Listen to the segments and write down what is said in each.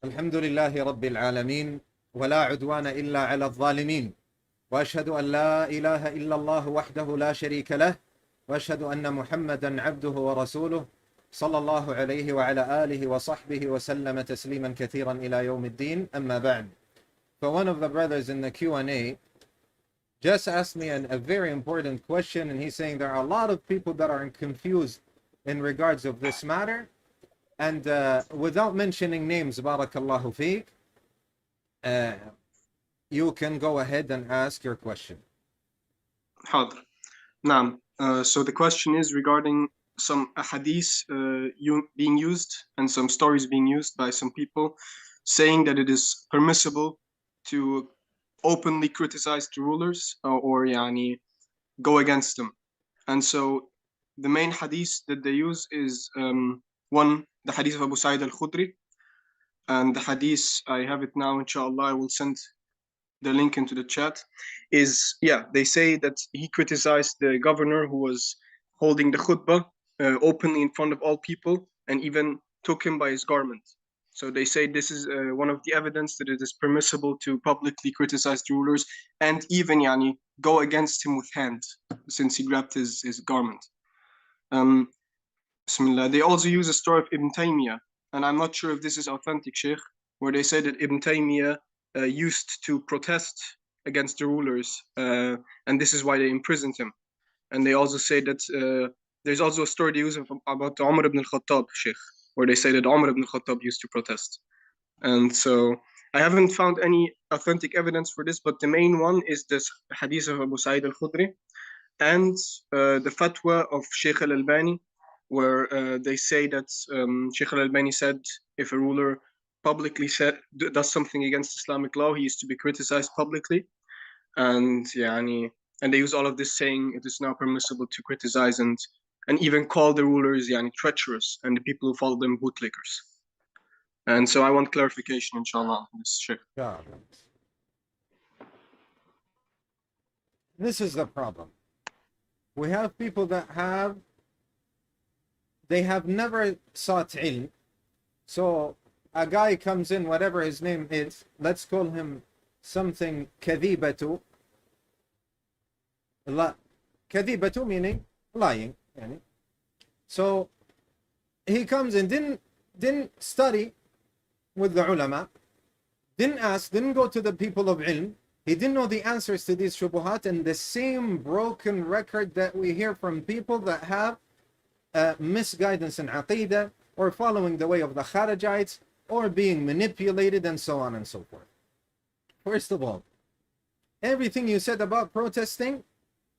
الحمد لله رب العالمين ولا عدوان إلا على الظالمين وأشهد أن لا إله إلا الله وحده لا شريك له وأشهد أن محمدا عبده ورسوله صلى الله عليه وعلى آله وصحبه وسلم تسليما كثيرا إلى يوم الدين أما بعد. For one of the brothers in the Q&A just asked me a very important question, and he's saying there are a lot of people that are confused in regards of this matter. And without mentioning names, barakallahu feek, you can go ahead and ask your question. حاضر. نعم. So the question is regarding some hadith being used and some stories being used by some people saying that it is permissible to openly criticize the rulers or yani, go against them. And so the main hadith that they use is one, the hadith of Abu Sa'id al-Khudri, and the hadith, I have it now, inshallah, I will send the link into the chat, is, they say that he criticized the governor who was holding the khutbah openly in front of all people and even took him by his garment. So they say this is one of the evidence that it is permissible to publicly criticize the rulers and even yani, go against him with hand, since he grabbed his garment. Bismillah. They also use a story of Ibn Taymiyyah, and I'm not sure if this is authentic, Sheikh, where they say that Ibn Taymiyyah used to protest against the rulers, and this is why they imprisoned him. And they also say that there's also a story they use about Umar ibn al-Khattab, Sheikh, where they say that Umar ibn al-Khattab used to protest. And so I haven't found any authentic evidence for this, but the main one is this hadith of Abu Sa'id al-Khudri and the fatwa of Shaykh Al-Albani, where they say that Shaykh Al-Albani said if a ruler publicly does something against Islamic law, he is to be criticized publicly. And and they use all of this saying it is now permissible to criticize and even call the rulers treacherous and the people who follow them bootlickers. And so I want clarification, inshallah, on this, Sheikh. This is the problem. We have people that have never sought ilm. So a guy comes in, whatever his name is, let's call him something Kazibatjou. Kazibatjou meaning lying. So he comes in, didn't study with the ulama, didn't ask, didn't go to the people of ilm. He didn't know the answers to these shubuhat, and the same broken record that we hear from people that have misguidance in aqidah, or following the way of the Kharijites, or being manipulated, and so on and so forth. First of all, everything you said about protesting,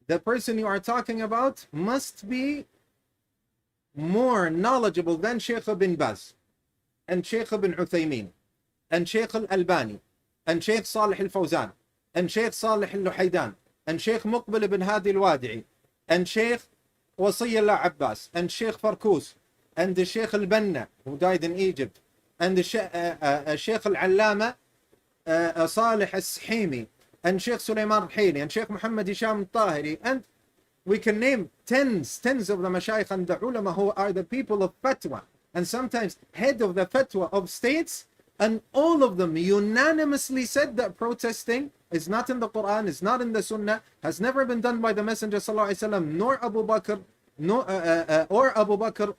the person you are talking about must be more knowledgeable than Shaykh ibn Baz, and Shaykh ibn Uthaymeen, and Shaykh Al-Albani, and Shaykh Salih Al-Fawzan, and Shaykh Salih Al-Luhaydan, and Shaykh Muqbil ibn Hadi Al-Wadi'i, and Shaykh Wasiyullah Abbas, and Shaykh Farkus, and the Shaykh Al-Banna, who died in Egypt, and the Shaykh Al-Allama Salih Al-Sahimi, and Shaykh Sulaiman Al-Hili, and Shaykh Muhammad Hisham Al-Tahiri, and we can name tens of the Mashaykh and the ulama who are the people of fatwa, and sometimes head of the fatwa of states, and all of them unanimously said that protesting is not in the Quran, is not in the Sunnah, has never been done by the Messenger ﷺ, nor Abu Bakr,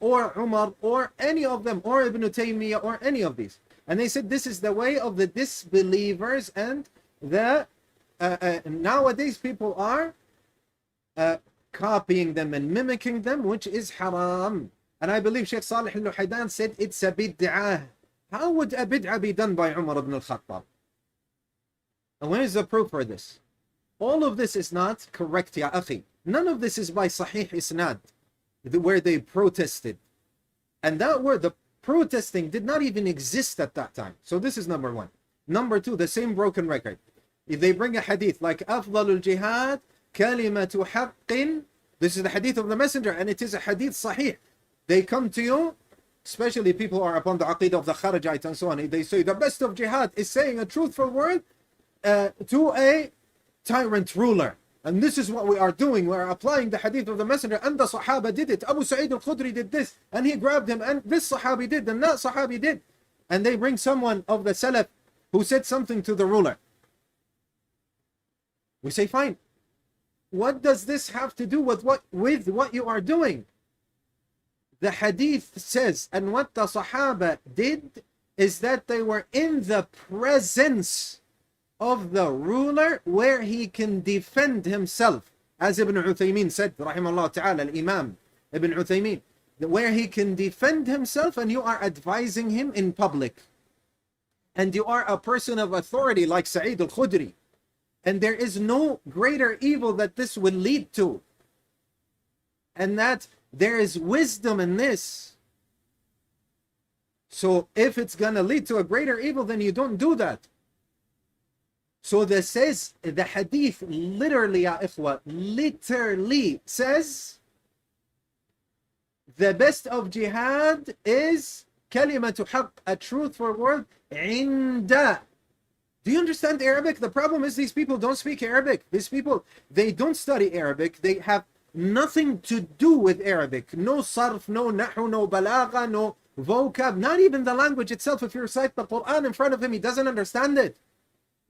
or Umar, or any of them, or Ibn Taymiyyah, or any of these. And they said this is the way of the disbelievers, and the nowadays people are copying them and mimicking them, which is haram. And I believe Shaykh Salih Al-Luhaydan said it's a bid'ah. How would a bid'ah be done by Umar ibn al-Khattab? And where is the proof for this? All of this is not correct, ya akhi. None of this is by Sahih Isnad, where they protested. And that word, the protesting, did not even exist at that time. So this is number one. Number two, the same broken record. If they bring a hadith like Afdalul Jihad, Kalimatu Haqqin, this is the hadith of the Messenger, and it is a hadith Sahih. They come to you, especially people who are upon the aqidah of the Kharijites and so on, they say the best of jihad is saying a truthful word to a tyrant ruler. And this is what we are doing. We are applying the hadith of the Messenger, and the Sahaba did it. Abu Sa'id al-Khudri did this, and he grabbed him, and this Sahabi did, and that Sahabi did. and they bring someone of the Salaf who said something to the ruler. We say, fine. What does this have to do with what you are doing? The hadith says, and what the Sahaba did is that they were in the presence of the ruler where he can defend himself. As Ibn Uthaymeen said, rahimahullah ta'ala, al-Imam Ibn Uthaymeen, where he can defend himself and you are advising him in public. And you are a person of authority like Sa'id al-Khudri. And there is no greater evil that this will lead to. And that there is wisdom in this. So if it's going to lead to a greater evil, then you don't do that. So this says, the hadith literally, ya ikhwa, literally says, the best of jihad is kalimatu haqq, a truthful word, inda. Do you understand Arabic? The problem is these people don't speak Arabic. These people, they don't study Arabic. They have nothing to do with Arabic. No sarf, no nahu, no balagha, no vocab, not even the language itself. If you recite the Quran in front of him, he doesn't understand it.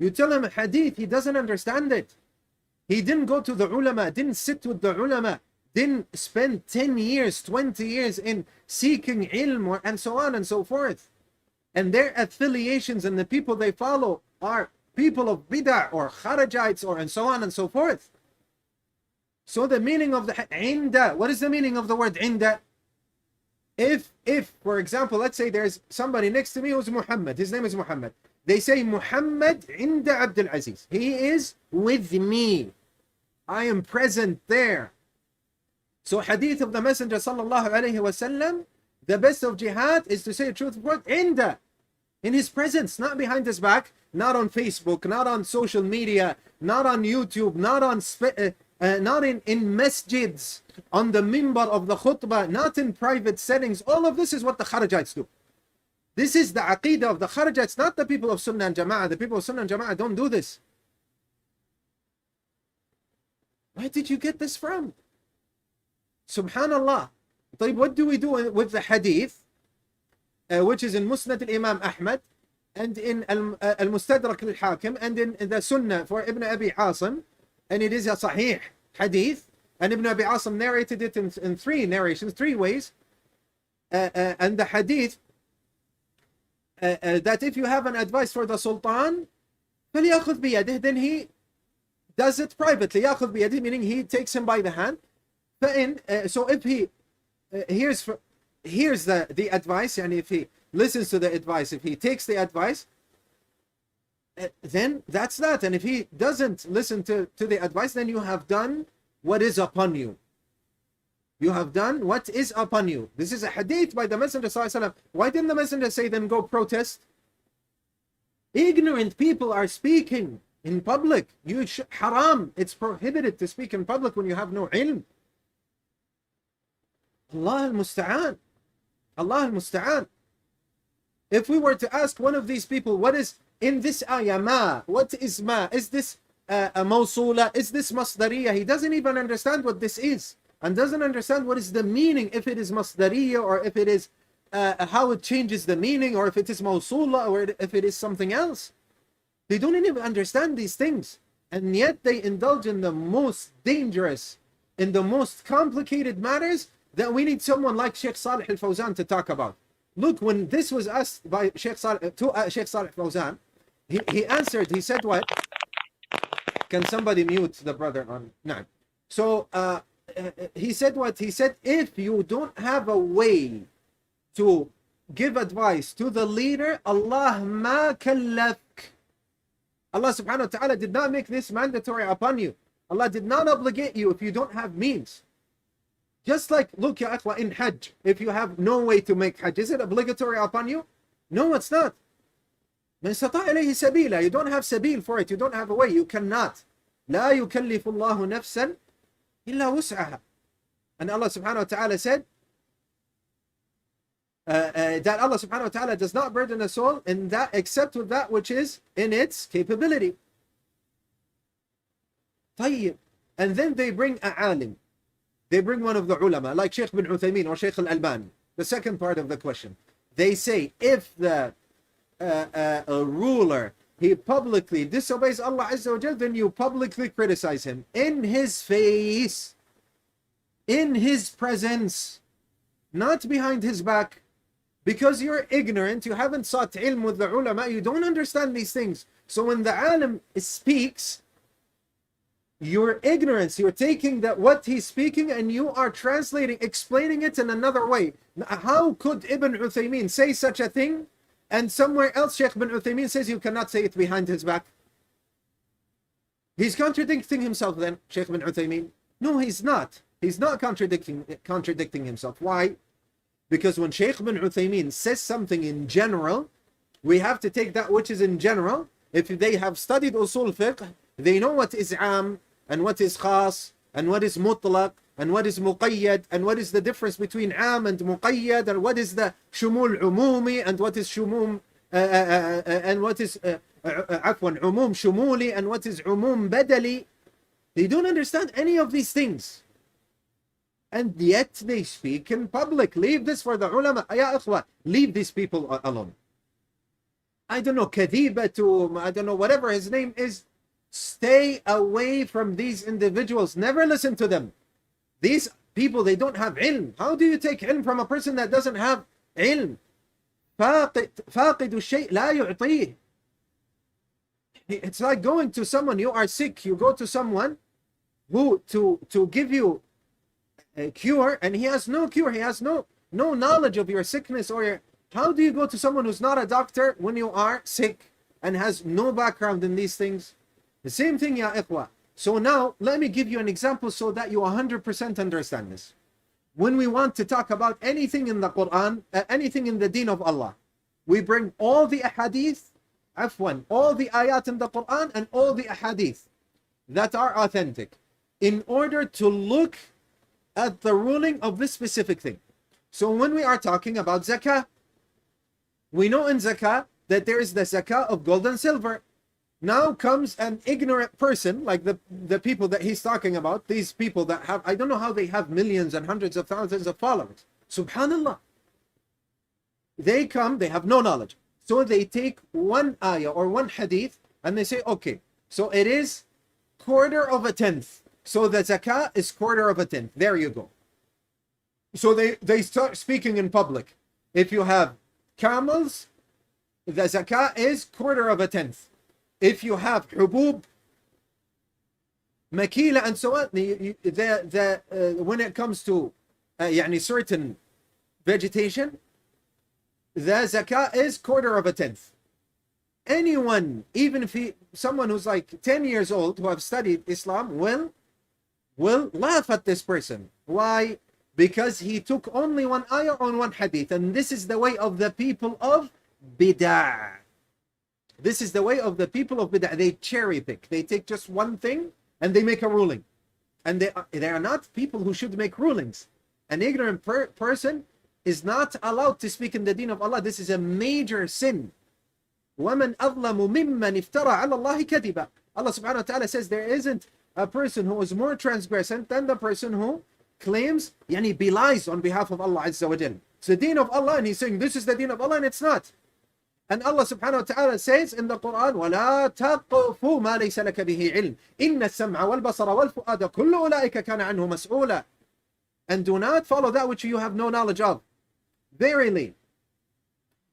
You tell him a hadith, he doesn't understand it. He didn't go to the ulama, didn't sit with the ulama, didn't spend 10 years, 20 years in seeking ilm and so on and so forth. And their affiliations and the people they follow are people of bid'ah or kharajites or and so on and so forth. So the meaning of the inda, what is the meaning of the word inda? If for example, let's say there's somebody next to me who's Muhammad, his name is Muhammad. They say Muhammad inda AbdulAziz. He is with me. I am present there. So hadith of the Messenger sallallahu alayhi wasallam, the best of jihad is to say a truthful word inda, in his presence, not behind his back, not on Facebook, not on social media, not on YouTube, not on not in masjids, on the minbar of the khutbah, not in private settings. All of this is what the kharajites do. This is the aqidah of the kharajites, not the people of Sunnah and Jama'ah. The people of Sunnah and Jama'ah don't do this. Where did you get this from? Subhanallah. What do we do with the hadith, which is in Musnad al-Imam Ahmad, and in Al-Mustadrak al-Hakim, and in the Sunnah for Ibn Abi Asim, and it is a Sahih hadith, and Ibn Abi Asim narrated it in three narrations, three ways, and the hadith, that if you have an advice for the Sultan, فَلْيَأْخُذْ بِيَدِهِ, then he does it privately. يَأْخُذْ بِيَدِهِ, meaning he takes him by the hand. So if he hears the advice, and if he listens to the advice, if he takes the advice, then that's that. And if he doesn't listen to the advice, then you have done what is upon you. You have done what is upon you. This is a hadith by the Messenger sallallahu alaihi wasallam. Why didn't the Messenger say then go protest? Ignorant people are speaking in public. Haram. It's prohibited to speak in public when you have no ilm. Allah al-Musta'an. Allah al-Musta'an. If we were to ask one of these people, what is in this ayah, ma? What is ma? Is this a mawsula? Is this masdariyah? He doesn't even understand what this is, and doesn't understand what is the meaning, if it is masdariyah, or if it is how it changes the meaning, or if it is mawsula, or if it is something else. They don't even understand these things, and yet they indulge in the most dangerous, in the most complicated matters that we need someone like Shaykh Salih Al-Fawzan to talk about. Look, when this was asked by Shaykh Salih to Shaykh Salih Al-Fawzan, he answered, he said what? Can somebody mute the brother on? No. So he said what? He said, if you don't have a way to give advice to the leader, Allah ma kallafk. Allah subhanahu wa ta'ala did not make this mandatory upon you. Allah did not obligate you if you don't have means. Just like, look, ya akhwa, in Hajj, if you have no way to make Hajj, is it obligatory upon you? No, it's not. من استطاع إليه سبيلا. You don't have sabil for it. You don't have a way. You cannot. لا يكلف الله نفسا إلا وسعها. And Allah subhanahu wa ta'ala said that Allah subhanahu wa ta'ala does not burden a soul in that except with that which is in its capability. طيب. And then they bring a alim. They bring one of the ulama, like Shaykh bin Uthaymeen or Shaykh Al-Albani. The second part of the question. They say, if the a ruler, he publicly disobeys Allah Azza wa Jal, then you publicly criticize him in his face, in his presence, not behind his back. Because you're ignorant, you haven't sought ilm with the ulama, you don't understand these things. So when the alim speaks, your ignorance, you're taking that what he's speaking and you are translating, explaining it in another way. How could Ibn Uthaymeen say such a thing, and somewhere else Shaykh Ibn Uthaymeen says you cannot say it behind his back? He's contradicting himself then, Shaykh Ibn Uthaymeen. No, he's not. He's not contradicting himself. Why? Because when Shaykh Ibn Uthaymeen says something in general, we have to take that which is in general. If they have studied Usool fiqh, they know what is am, and what is khas, and what is mutlaq, and what is muqayyad, and what is the difference between am and muqayyad, and what is the shumul umumi, and what is shumum, and what is umum shumuli, and what is umum badali. They don't understand any of these things. And yet they speak in public. Leave this for the ulama. Ya ikhwa, leave these people alone. I don't know, Kazibatjou, I don't know, whatever his name is. Stay away from these individuals. Never listen to them. These people, they don't have ilm. How do you take ilm from a person that doesn't have ilm? فاقد الشيء لا يعطيه. It's like going to someone, you are sick, you go to someone who to give you a cure, and he has no cure, he has no knowledge of your sickness or your... How do you go to someone who's not a doctor when you are sick and has no background in these things? The same thing, ya ikhwa. So now let me give you an example so that you 100% understand this. When we want to talk about anything in the Quran, anything in the deen of Allah, we bring all the ahadith, all the ayat in the Quran and all the ahadith that are authentic in order to look at the ruling of this specific thing. So when we are talking about zakah, we know in zakah that there is the zakah of gold and silver. Now comes an ignorant person, like the people that he's talking about, these people that have, I don't know how they have millions and hundreds of thousands of followers. Subhanallah. They come, they have no knowledge. So they take one ayah or one hadith and they say, okay, so it is 1/4. So the zakah is 1/4. There you go. So they start speaking in public. If you have camels, the zakah is 1/4. If you have hubub, makila, and so on, when it comes to certain vegetation, the zakah is 1/4. Anyone, even if someone who's like 10 years old who have studied Islam will laugh at this person. Why? Because he took only one ayah on one hadith, and this is the way of the people of bid'ah. This is the way of the people of bid'ah. They cherry pick. They take just one thing and they make a ruling. And they are not people who should make rulings. An ignorant person is not allowed to speak in the deen of Allah. This is a major sin. وَمَنْ أَظْلَمُ مِمَّنْ افْتَرَى عَلَى اللَّهِ كَذِبًا. Allah subhanahu wa ta'ala says there isn't a person who is more transgressant than the person who claims, belies on behalf of Allah Azza wa Jal. It's the deen of Allah, and he's saying this is the deen of Allah, and it's not. And Allah subhanahu wa ta'ala says in the Quran, وَلَا تَقْفُ مَا لَيْسَ لَكَ بِهِ عِلْمٍ إِنَّ السَّمْعَ وَالْبَصَرَ وَالْفُؤَادَ كُلُّ أُولَٰئِكَ كَانَ عَنْهُ مَسْئُولًا. And do not follow that which you have no knowledge of. Verily,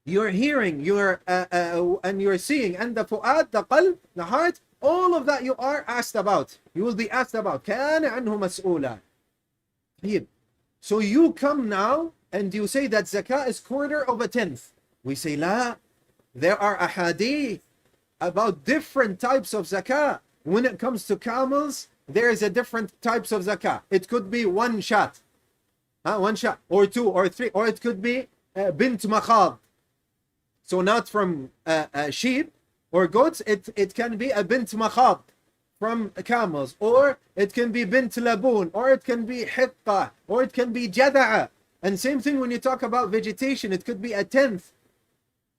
you're hearing, and you're seeing, and the fu'ad, the qalb, the heart, all of that you are asked about. You will be asked about. كَانَ عَنْهُ مَسْئُولًا. So you come now and you say that zakah is 1/4. We say, la. There are ahadith about different types of zakah. When it comes to camels, there is a different types of zakah. It could be one shot, or 2 or 3, or it could be bint makhad. So not from sheep or goats, it can be a bint makhad from camels, or it can be bint laboon, or it can be hiqqa, or it can be jada'a. And same thing when you talk about vegetation, it could be 1/10,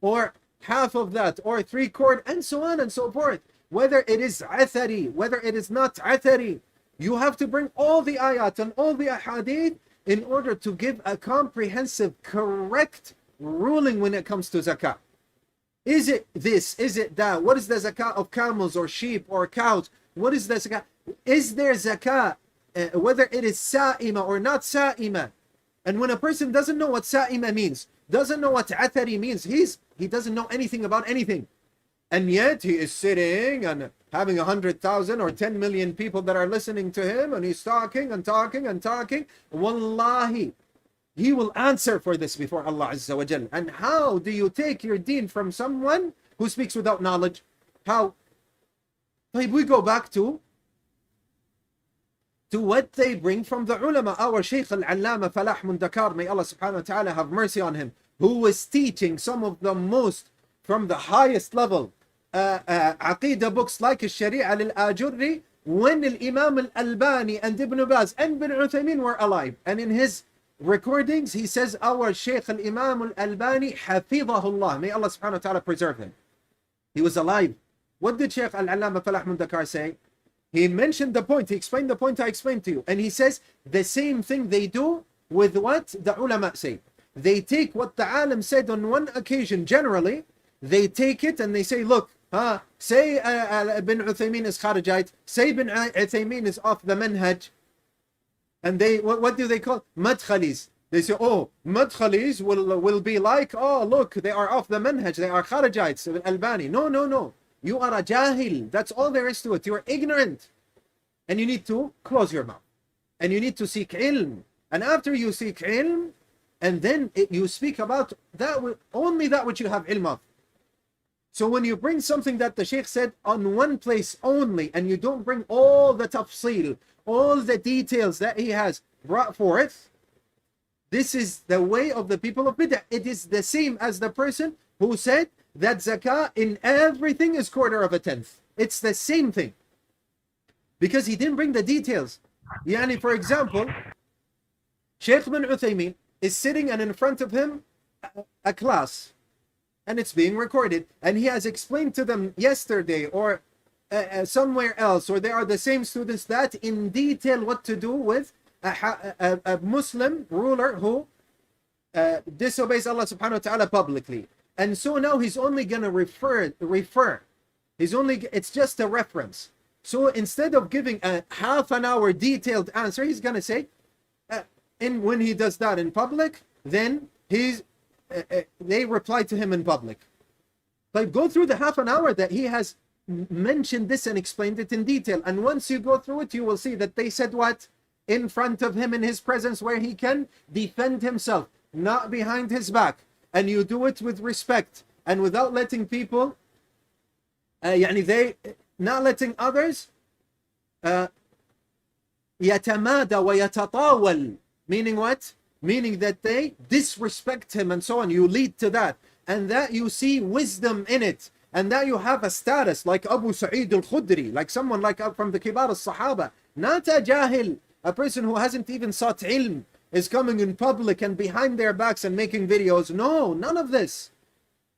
or half of that, or 3/4, and so on and so forth. Whether it is athari, whether it is not athari, you have to bring all the ayat and all the ahadith in order to give a comprehensive, correct ruling when it comes to zakah. Is it this? Is it that? What is the zakah of camels or sheep or cows? What is the zakah? Is there zakah, whether it is sa'ima or not sa'ima? And when a person doesn't know what sa'ima means, doesn't know what athari means, he doesn't know anything about anything. And yet he is sitting and having 100,000 or 10 million people that are listening to him, and he's talking and talking and talking. Wallahi, he will answer for this before Allah Azza wa Jal. And how do you take your deen from someone who speaks without knowledge? How? We go back to what they bring from the ulama. Our Shaykh Al-Allama Falah Mundakar, may Allah subhanahu wa ta'ala have mercy on him, who was teaching some of the most, from the highest level, Aqidah books like Sharia Al-Ajurri, when Imam Al-Albani and Ibn Baz and Ibn Uthaymeen were alive. And in his recordings, he says, our Shaykh Al-Imam Al-Albani, Hafidahullah, may Allah subhanahu wa ta'ala preserve him. He was alive. What did Shaykh Al-Allama Falah Mundakar say? He mentioned the point, he explained the point I explained to you. And he says, the same thing they do with what the ulama say. They take what the alim said on one occasion, generally, they take it and they say, look, say Ibn Uthaymeen is Kharijite, say Ibn Uthaymeen is off the manhaj. And they, what do they call? Madkhalis. They say, oh, Madkhalis will be like, oh, look, they are off the manhaj, they are Kharijites, Albani. No, no, no. You are a jahil. That's all there is to it. You are ignorant. And you need to close your mouth. And you need to seek ilm. And after you seek ilm, and then you speak about that, only that which you have ilm of. So when you bring something that the Shaykh said on one place only, and you don't bring all the tafsil, all the details that he has brought forth, this is the way of the people of bid'ah. It is the same as the person who said that zakah in everything is 1/4. It's the same thing. Because he didn't bring the details. Yani, for example, Shaykh bin Uthaymeen is sitting and in front of him a class, and it's being recorded, and he has explained to them yesterday or somewhere else, or they are the same students, that in detail what to do with a Muslim ruler who disobeys Allah subhanahu wa ta'ala publicly. And so now he's only going to refer. It's just a reference. So instead of giving a half an hour detailed answer, he's going to say, when he does that in public, then they reply to him in public. But go through the half an hour that he has mentioned this and explained it in detail. And once you go through it, you will see that they said what? In front of him, in his presence, where he can defend himself, not behind his back. And you do it with respect and without letting people, not letting others يتمادى ويتطاول. Meaning what? Meaning that they disrespect him and so on. You lead to that, and that you see wisdom in it, and that you have a status like Abu Sa'id al-Khudri, like someone like from the Kibar al-Sahaba, not a jahil, a person who hasn't even sought ilm, is coming in public and behind their backs and making videos. No, none of this.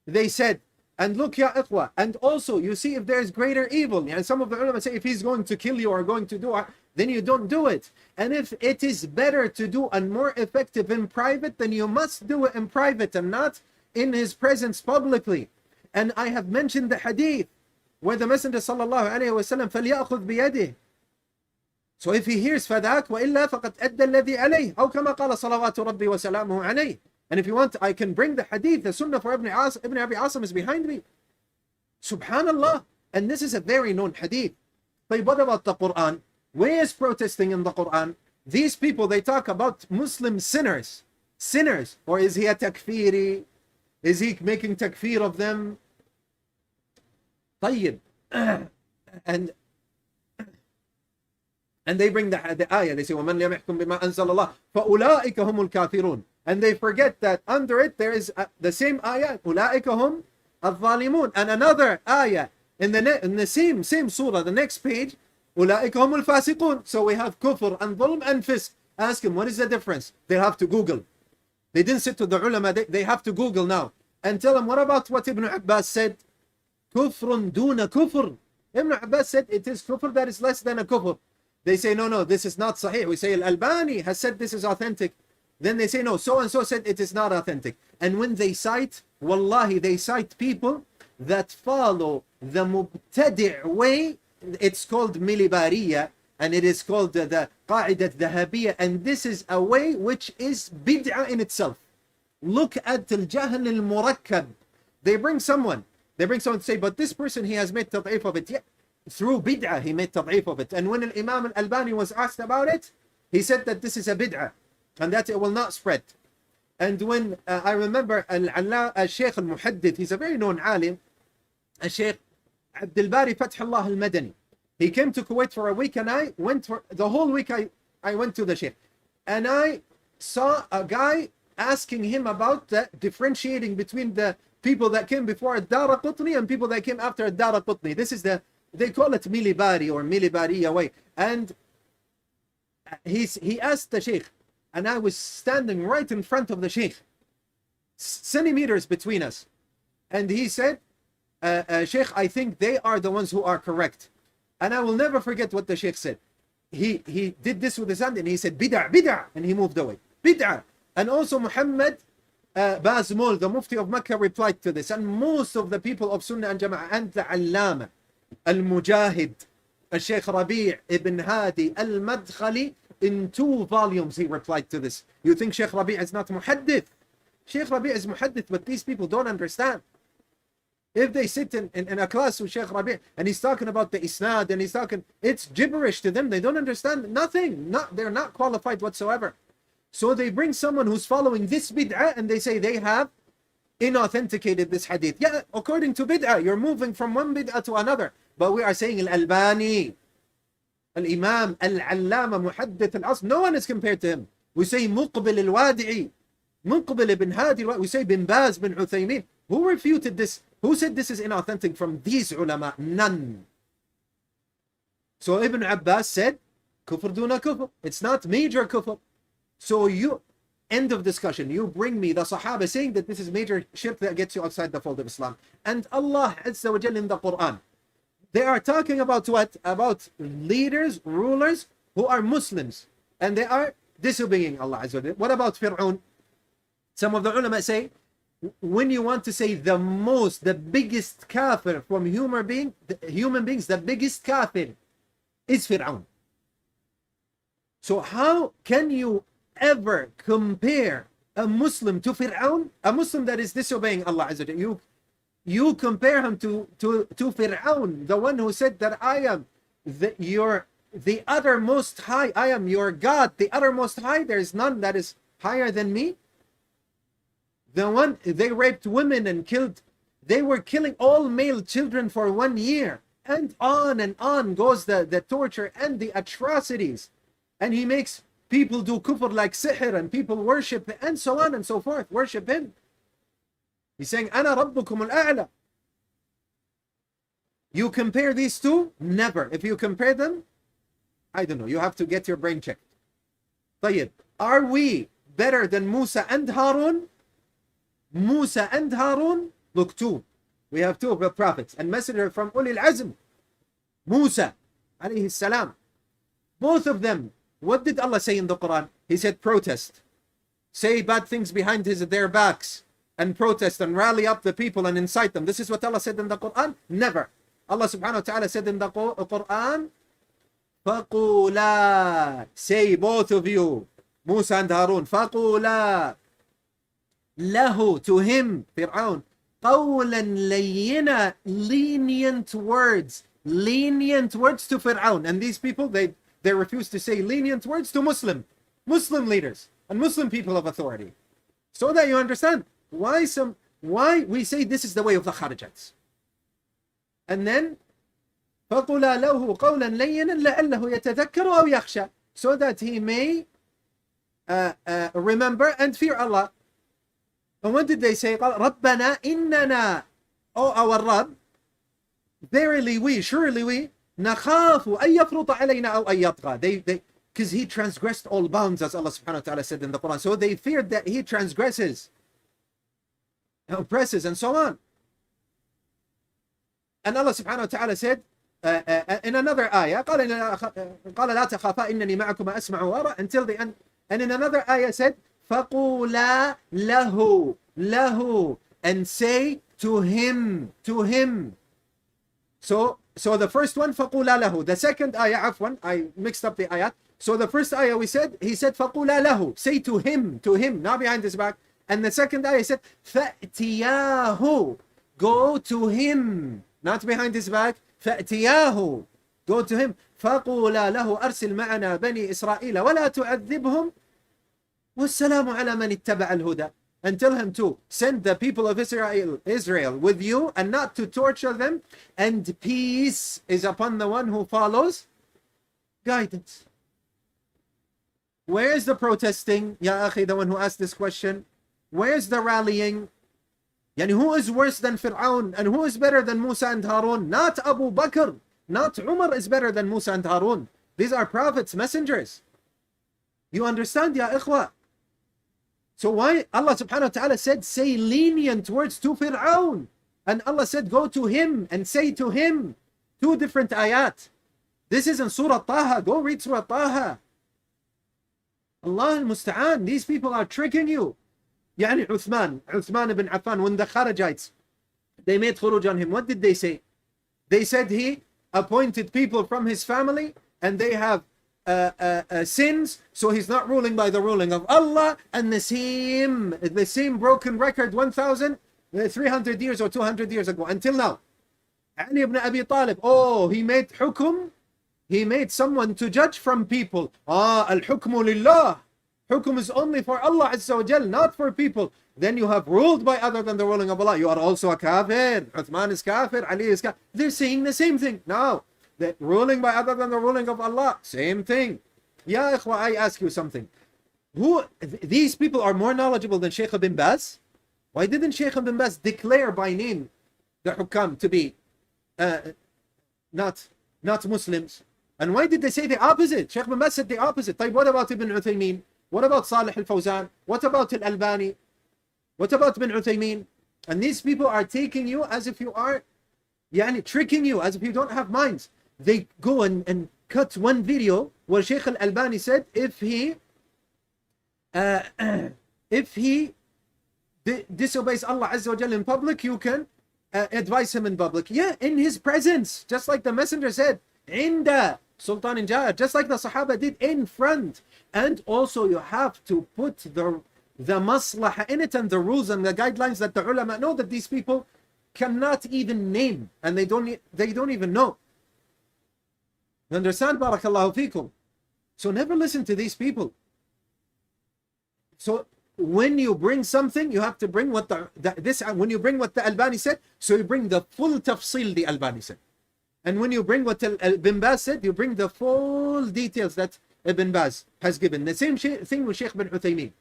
They said, and look, ya ikhwa, and also you see if there's greater evil. And some of the ulama say if he's going to kill you or going to do it, then you don't do it. And if it is better to do and more effective in private, then you must do it in private and not in his presence publicly. And I have mentioned the hadith where the Messenger sallallahu alayhi wa sallam فَلْيَأْخُذْ بِيَدِهِ. So if he hears فَذَاكَ وَإِلَّا فَقَدْ أَدَّى الَّذِي عَلَيْهِ أو كما قال صلوات ربي وسلامه عليه. And if you want, I can bring the hadith. The sunnah for Ibn Abi Asim is behind me. Subhanallah. And this is a very known hadith. But what about the Quran? Where is protesting in the Quran? These people, they talk about Muslim sinners. Sinners. Or is he a takfiri? Is he making takfir of them? طيب. And they bring the ayah. They say, وَمَنْ لَمْ يَحْكُمْ بِمَا أَنزَلَ اللَّهُ فَأُولَٰئِكَ هُمُ الْكَافِرُونَ. And they forget that under it there is the same ayah, أُولَٰئِكَ هُمْ الظَّالِمُونَ. And another ayah in the same surah, the next page, أُولَٰئِكَ هُمُ الْفَاسِقُونَ. So we have kufr and dhulm and fisq. Ask him, what is the difference? They have to Google. They didn't sit to the ulama, they have to Google now. And tell them, what about what Ibn Abbas said? Kufrun duna kufr. Ibn Abbas said it is kufr that is less than a kufr. They say, no, this is not sahih. We say, Al-Albani has said this is authentic. Then they say, no, so and so said it is not authentic. And when they cite, wallahi, they cite people that follow the mubtadi' way, it's called milibariya, and it is called the Qawa'id al-Dhahabiyya, and this is a way which is bid'ah in itself. Look at al-Jahl al-Murakkab. They bring someone to say, but this person, he has made tad'if of it. Yeah, through bid'ah he made tad'if of it. And when Imam al-Albani was asked about it, he said that this is a bid'ah and that it will not spread. And when I remember Shaykh al-Muhaddith, he's a very known alim, Shaykh Abdul-Bari Fathullah al-Madani. He came to Kuwait for a week, and I went for the whole week. I went to the Shaykh, and I saw a guy asking him about the differentiating between the people that came before Ad-Daraqutni and people that came after Ad-Daraqutni. This is they call it milibari or milibariya way. And he asked the Shaykh, and I was standing right in front of the Shaykh, centimeters between us. And he said, Shaykh, I think they are the ones who are correct. And I will never forget what the Shaykh said. He did this with his hand and he said, bid'ah, bid'ah, and he moved away. Bid'ah. And also Muhammad Bazmul, the Mufti of Mecca, replied to this. And most of the people of Sunnah and Jama'ah, and the Allama, Al-Mujahid, Shaykh Rabi' ibn Hadi, Al-Madkhali, in 2 volumes he replied to this. You think Shaykh Rabi' is not muhaddith? Shaykh Rabi' is muhaddith, but these people don't understand. If they sit in a class with Shaykh Rabi' and he's talking about the isnad and he's talking, it's gibberish to them. They don't understand nothing. They're not qualified whatsoever. So they bring someone who's following this bid'ah and they say they have inauthenticated this hadith. Yeah, according to bid'ah, you're moving from one bid'ah to another. But we are saying Al-Albani, Al-Imam, Al-Allama, Muhaddith Al-Asr, no one is compared to him. We say Muqbil Al-Wadi'i, Muqbil ibn Hadi, we say Bin Baz, Bin Uthaymeen. Who refuted this? Who said this is inauthentic from these ulama? None. So Ibn Abbas said, Kufr duna kufr. It's not major kufr. So end of discussion. You bring me the Sahaba saying that this is major shirk that gets you outside the fold of Islam. And Allah Azza wa Jal in the Quran, they are talking about what? About leaders, rulers who are Muslims. And they are disobeying Allah Azza wa Jal. What about Fir'aun? Some of the ulama say, when you want to say the biggest kafir from human beings, the biggest kafir is Fir'aun. So how can you ever compare a Muslim to Fir'aun? A Muslim that is disobeying Allah Azza wa Jal. You compare him to Fir'aun, the one who said that I am the uttermost high, I am your God, the uttermost high, there is none that is higher than me. The one, they raped women and killed, they were killing all male children for 1 year. And on goes the torture and the atrocities. And he makes people do kufr like sihr and people worship and so on and so forth, worship him. He's saying, Ana Rabbukum al-A'la. You compare these two? Never. If you compare them, I don't know, you have to get your brain checked. طيب, are we better than Musa and Harun? Musa and Harun, look, 2. We have 2 of the prophets and messenger from Ulil Azm. Musa, alayhi salam. Both of them, what did Allah say in the Quran? He said protest. Say bad things behind their backs and protest and rally up the people and incite them. This is what Allah said in the Quran? Never. Allah subhanahu wa ta'ala said in the Quran, فَقُولَا, say both of you, Musa and Harun, فَقُولَا له, to him, Fir'aun, قَوْلًا لَيِّنًا, lenient words to Fir'aun. And these people, they refuse to say lenient words to Muslim leaders and Muslim people of authority. So that you understand why we say this is the way of the Kharijats. And then فَقُلَا لَهُ قَوْلًا لَيِّنًا لَعَلَّهُ يَتَذَكَّرُ أَوْ يَخْشَى, so that he may remember and fear Allah. And what did they say? رَبَّنَا إِنَّنَا, O our Rabb, verily we, surely we, نَخَافُ أَن يَفْرُطَ عَلَيْنَا أَوْ أَن يَطْغَى. Because he transgressed all bounds, as Allah subhanahu wa ta'ala said in the Quran. So they feared that he transgresses, oppresses, and so on. And Allah subhanahu wa ta'ala said in another ayah, قَالَ لَا تَخَافَا إِنَّنِي مَعَكُمَا أَسْمَعُ وَأَرَى, until the end. And in another ayah said, فَقُولَا لَهُ, and say to him, to him. So the first one, فَقُولَا لَهُ. The second ayah, عفوا, I mixed up the ayat. So the first ayah he said, فَقُولَا لَهُ. Say to him, not behind his back. And the second ayah said, فَأْتِيَاهُ. Go to him, not behind his back. فَأْتِيَاهُ. Go to him. فَقُولَا لَهُ أَرْسِلْ مَعَنَا بَنِي إِسْرَائِيلَ وَلَا تُعَذِّبْهُمْ وَالسَّلَامُ عَلَى مَنِ اتَّبَعَ الْهُدَى. And tell him to send the people of Israel with you and not to torture them, and peace is upon the one who follows guidance. Where's the protesting? Ya akhi, the one who asked this question. Where's the rallying? Yani, who is worse than Fir'aun and who is better than Musa and Harun? Not Abu Bakr, not Umar is better than Musa and Harun. These are prophets, messengers. You understand, ya ikhwa? So why Allah subhanahu wa ta'ala said, say lenient words to Fir'aun. And Allah said, go to him and say to him. Two different ayat. This is in Surah Taha. Go read Surah Taha. Allah al-Musta'an. These people are tricking you. Yani Uthman ibn Affan, when the Kharajites, they made khuruj on him, what did they say? They said he appointed people from his family and they have sins, so he's not ruling by the ruling of Allah, and the same broken record 1,300 years or 200 years ago until now. Ali ibn Abi Talib, he made hukum, he made someone to judge from people. Al-hukmu lillah. Hukum is only for Allah Azza wa Jal, not for people. Then you have ruled by other than the ruling of Allah. You are also a kafir. Uthman is kafir, Ali is kafir. They're saying the same thing. Now, that ruling by other than the ruling of Allah, same thing. Ya ikhwa, I ask you something. These people are more knowledgeable than Shaykh bin Baz? Why didn't Shaykh bin Baz declare by name the hukam to be not Muslims? And why did they say the opposite? Shaykh bin Baz said the opposite. What about Ibn Uthaymeen? What about Salih al-Fawzan? What about Al-Albani? What about Ibn Uthaymeen? And these people are taking you as if you are, tricking you as if you don't have minds. They go and cut one video where Shaykh Al-Albani said if he disobeys Allah Azza wa Jalla in public, you can advise him in public. Yeah, in his presence, just like the messenger said, Inda Sultan in Jahar, just like the Sahaba did in front. And also you have to put the maslaha in it and the rules and the guidelines that the ulama know that these people cannot even name, and they don't even know. You understand? Barakallahu feekum. So never listen to these people. So when you bring something, you have to bring what when you bring what the Albani said, so you bring the full tafsil the Albani said. And when you bring what Ibn Baz said, you bring the full details that Ibn Baz has given. The same thing with Shaykh bin Uthaymeen.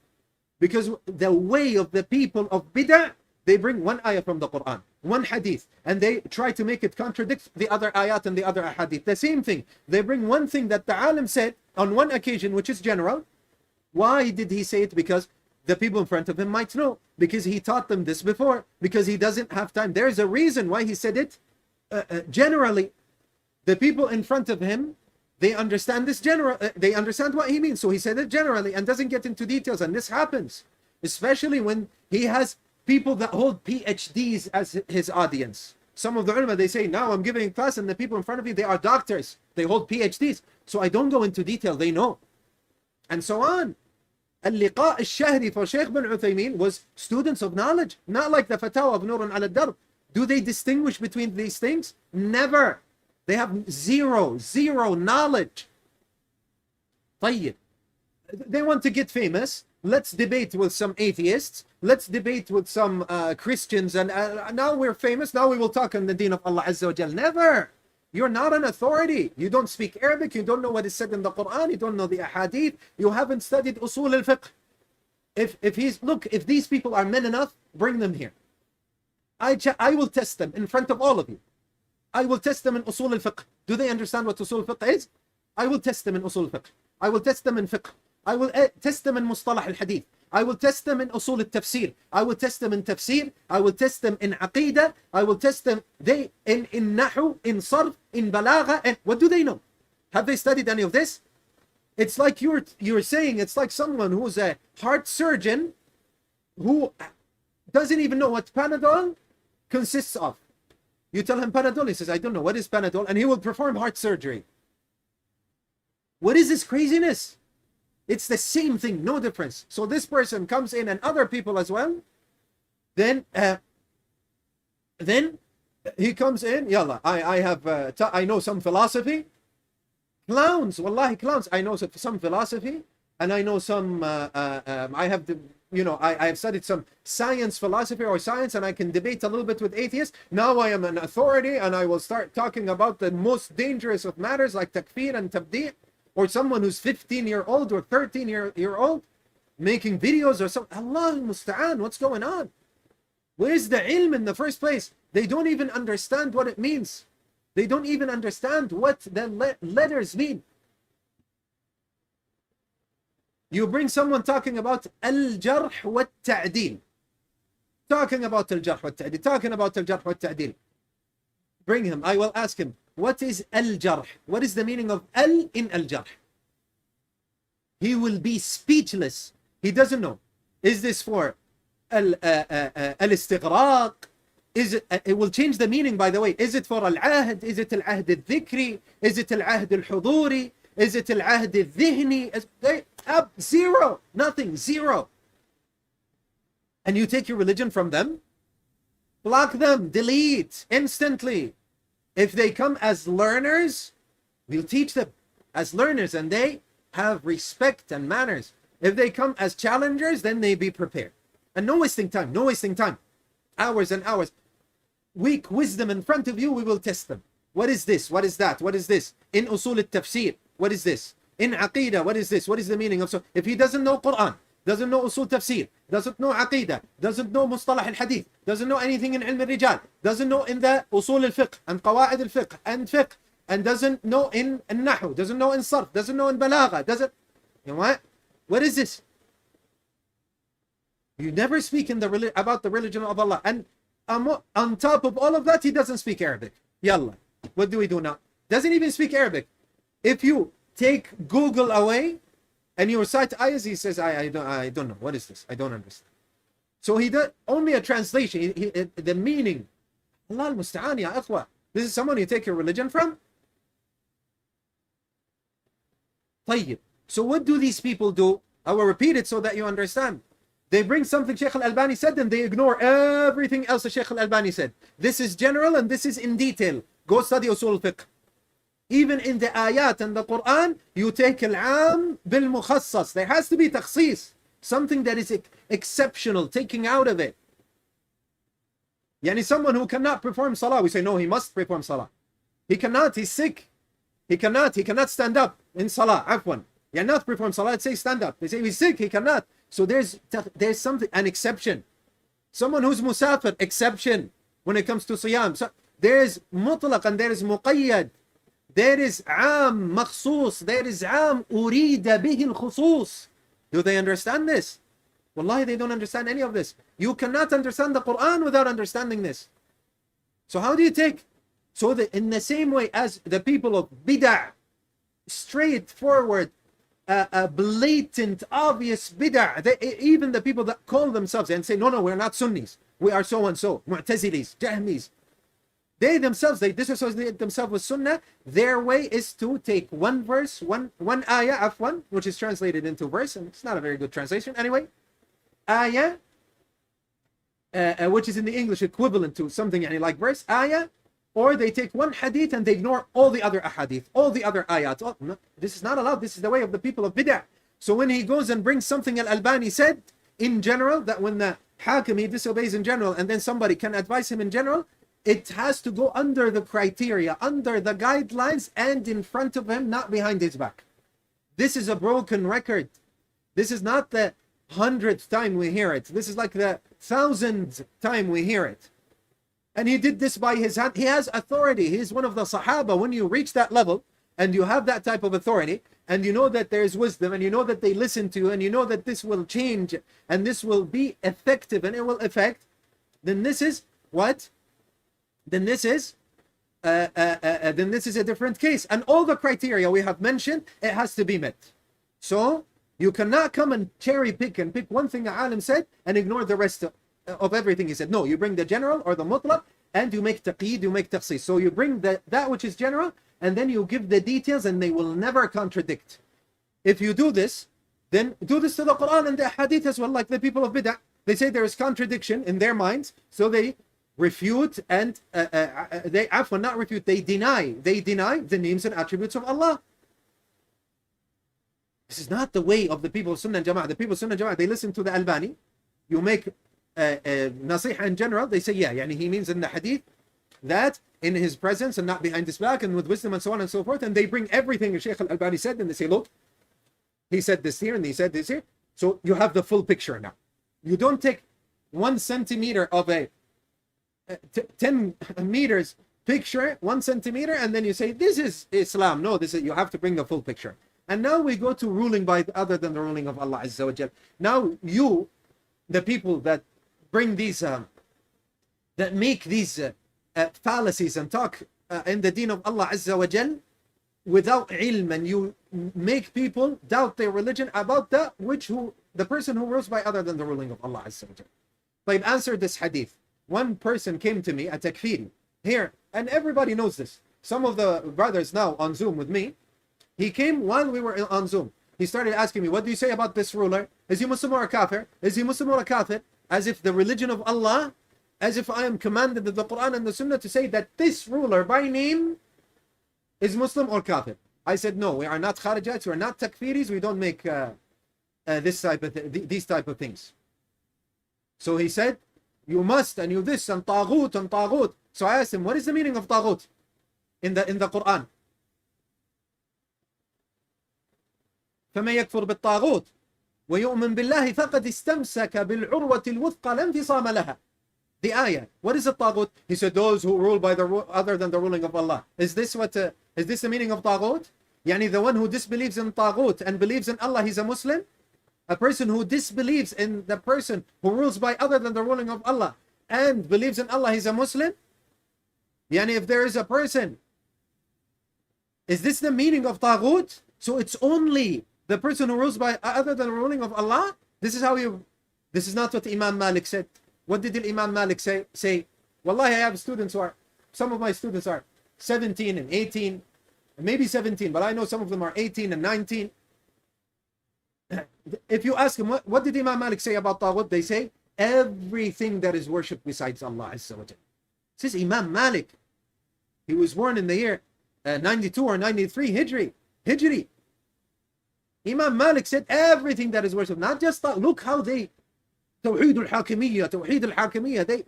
Because the way of the people of bid'ah, they bring one ayah from the Quran, one hadith, and they try to make it contradict the other ayat and the other hadith. The same thing. They bring one thing that the alim said on one occasion, which is general. Why did he say it? Because the people in front of him might know. Because he taught them this before. Because he doesn't have time. There's a reason why he said it generally. The people in front of him, they understand this they understand what he means. So he said it generally and doesn't get into details. And this happens, especially when he has people that hold PhDs as his audience. Some of the ulama, they say, now I'm giving a class and the people in front of me, they are doctors. They hold PhDs. So I don't go into detail. They know. And so on. Al-liqa al-shahri for Shaykh bin Uthaymeen was students of knowledge. Not like the fatawa of Nurun al-Darb. Do they distinguish between these things? Never. They have zero knowledge. طيب. They want to get famous. Let's debate with some atheists. Let's debate with some Christians. And now we're famous. Now we will talk on the deen of Allah Azza wa Jal. Never. You're not an authority. You don't speak Arabic. You don't know what is said in the Quran. You don't know the ahadith. You haven't studied Usool al-Fiqh. If these people are men enough, bring them here. I will test them in front of all of you. I will test them in Usool al-Fiqh. Do they understand what Usool al-Fiqh is? I will test them in Usool al-Fiqh. I will test them in Fiqh. I will test them in Mustalah al-Hadith. I will test them in Usool al-Tafsir. I will test them in Tafsir. I will test them in Aqidah. I will test them in Nahu, in Sarf, in Balagha. And what do they know? Have they studied any of this? It's like you're saying, it's like someone who's a heart surgeon who doesn't even know what Panadol consists of? You tell him Panadol, he says, I don't know. What is Panadol? And he will perform heart surgery. What is this craziness? It's the same thing, no difference. So this person comes in, and other people as well. Then he comes in, yalla, I know some philosophy. Clowns, wallahi, clowns. I know some philosophy, and I know some, I have studied some science, philosophy, or science, and I can debate a little bit with atheists. Now I am an authority, and I will start talking about the most dangerous of matters like takfir and tabdi', or someone who's 15-year-old or 13-year-old making videos or something. Allah musta'an, what's going on? Where's the ilm in the first place? They don't even understand what it means. They don't even understand what the letters mean. You bring someone talking about al-jarh wa ta'dil. Talking about al-jarh wa ta'dil. Talking about al-jarh wa ta'dil. Bring him. I will ask him, what is al-jarh? What is the meaning of al in al-jarh? He will be speechless. He doesn't know. Is this for al-istighraq? Is it will change the meaning, by the way. Is it for al-ahd? Is it al-ahd al-dhikri? Is it al-ahd al-huduri? Is it al-ahd al-dhihni? Zero. Nothing. Zero. And you take your religion from them? Block them. Delete. Instantly. If they come as learners, we'll teach them as learners, and they have respect and manners. If they come as challengers, then they be prepared. And no wasting time. No wasting time. Hours and hours. Weak wisdom in front of you, we will test them. What is this? What is that? What is this? In Usool al-Tafsir, what is this? In Aqidah, what is this? What is the meaning of so? If he doesn't know Quran, doesn't know Usool Tafsir, doesn't know Aqidah, doesn't know Mustalah al-Hadith, doesn't know anything in Ilm al-Rijal, doesn't know in the Usool al-Fiqh and Qawa'id al-Fiqh and Fiqh, and doesn't know in Nahu, doesn't know in Sarf, doesn't know in Balagha, doesn't, you know what? What is this? You never speak in about the religion of Allah. And on top of all of that, he doesn't speak Arabic. Yalla. What do we do now? Doesn't even speak Arabic. If you take Google away and you recite ayahs, he says, I don't know. What is this? I don't understand. So he does only a translation. The meaning. Allah al-musta'an, ya akhwa. This is someone you take your religion from? طيب. So what do these people do? I will repeat it so that you understand. They bring something Shaykh Al-Albani said, and they ignore everything else that Shaykh Al-Albani said. This is general and this is in detail. Go study Usool al-Fiqh. Even in the ayat and the Quran, you take al-am bil-mukhassas. There has to be takhsis. Something that is exceptional, taking out of it. Yani someone who cannot perform salah, we say, no, he must perform salah. He cannot, he's sick. He cannot stand up in salah, afwan. He cannot perform salah, let's say stand up. They say he's sick, he cannot. So there's something, an exception. Someone who's musafir, exception when it comes to siyam. So there's mutlaq and there is muqayyad. There is am makhsus. There is am urida bihi al-khusus. Do they understand this? Wallahi, they don't understand any of this. You cannot understand the Quran without understanding this. So how do you take? So that in the same way as the people of bid'ah, straightforward, blatant, obvious bid'ah, even the people that call themselves and say, no, we're not Sunnis, we are so and so, Mu'tazilis, Jahmis, they themselves, they disassociate themselves with Sunnah. Their way is to take one verse, one ayah, afwan, which is translated into verse, and it's not a very good translation anyway, ayah, which is in the English equivalent to something like verse, ayah, or they take one hadith and they ignore all the other ahadith, all the other ayat. Oh, no, this is not allowed. This is the way of the people of bid'ah. So when he goes and brings something Al-Albani said in general, that when the hakim, he disobeys in general, and then somebody can advise him in general, it has to go under the criteria, under the guidelines, and in front of him, not behind his back. This is a broken record. This is not the 100th time we hear it. This is like the 1000th time we hear it. And he did this by his hand. He has authority. He is one of the Sahaba. When you reach that level and you have that type of authority, and you know that there is wisdom, and you know that they listen to you, and you know that this will change and this will be effective and it will affect, then this is what? Then this is a different case. And all the criteria we have mentioned, it has to be met. So you cannot come and cherry pick and pick one thing a alim said and ignore the rest of everything. He said, no, you bring the general or the mutlaq, and you make taqeed, you make taqsis. So you bring that which is general, and then you give the details, and they will never contradict. If you do this, then do this to the Quran and the hadith as well, like the people of bid'ah. They say there is contradiction in their minds, so they refute and they not refute, they deny the names and attributes of Allah. This is not the way of the people of Sunnah and Jama'ah. The people of Sunnah and Jama'ah, they listen to the Albani. You make nasiha in general, they say, yeah, yani he means in the hadith that in his presence and not behind his back and with wisdom and so on and so forth. And they bring everything Shaykh Al-Albani said, and they say, look, he said this here and he said this here. So you have the full picture now. You don't take 1 centimeter of a 10 meters picture, 1 centimeter, and then you say, this is Islam. No, this is, you have to bring the full picture. And now we go to ruling by other than the ruling of Allah Azza wa Jal. Now you, the people that bring these, that make these fallacies and talk in the deen of Allah Azza wa Jal without ilm, and you make people doubt their religion about that the person who rules by other than the ruling of Allah Azza wa Jal. I've answered this hadith. One person came to me, a takfiri, here, and everybody knows this. Some of the brothers now on Zoom with me, he came while we were on Zoom. He started asking me, what do you say about this ruler? Is he Muslim or a kafir? Is he Muslim or a kafir? As if the religion of Allah, as if I am commanded in the Quran and the Sunnah to say that this ruler by name is Muslim or kafir. I said, no, we are not kharijats, we are not takfiris, we don't make these type of things. So he said, you must, and you this, and taghut, and taghut. So I asked him, what is the meaning of taghut in the Quran? فَمَن يَكْفُرْ بِالطَّاغُوتِ وَيُؤْمِن بِاللَّهِ فَقَدْ اسْتَمْسَكَ بِالْعُرْوَةِ الْوُثْقَى لَا انْفِصَامَ لَهَا. The ayah. What is a taghut? He said, those who rule by other than the ruling of Allah. Is this the meaning of taghut? Yani the one who disbelieves in taghut and believes in Allah, he's a Muslim? A person who disbelieves in the person who rules by other than the ruling of Allah and believes in Allah, he's a Muslim? Yani if there is a person, is this the meaning of taghut? So it's only the person who rules by other than the ruling of Allah? This is not what Imam Malik said. What did Imam Malik say? Wallahi, I have students some of my students are 17 and 18, maybe 17, but I know some of them are 18 and 19. If you ask them, what did Imam Malik say about Taghut? They say, everything that is worshipped besides Allah Azza wa Jal. This is Imam Malik. He was born in the year 92 or 93 Hijri. Imam Malik said everything that is worshipped, not just look how they Tawheed al-Hakimiyyah,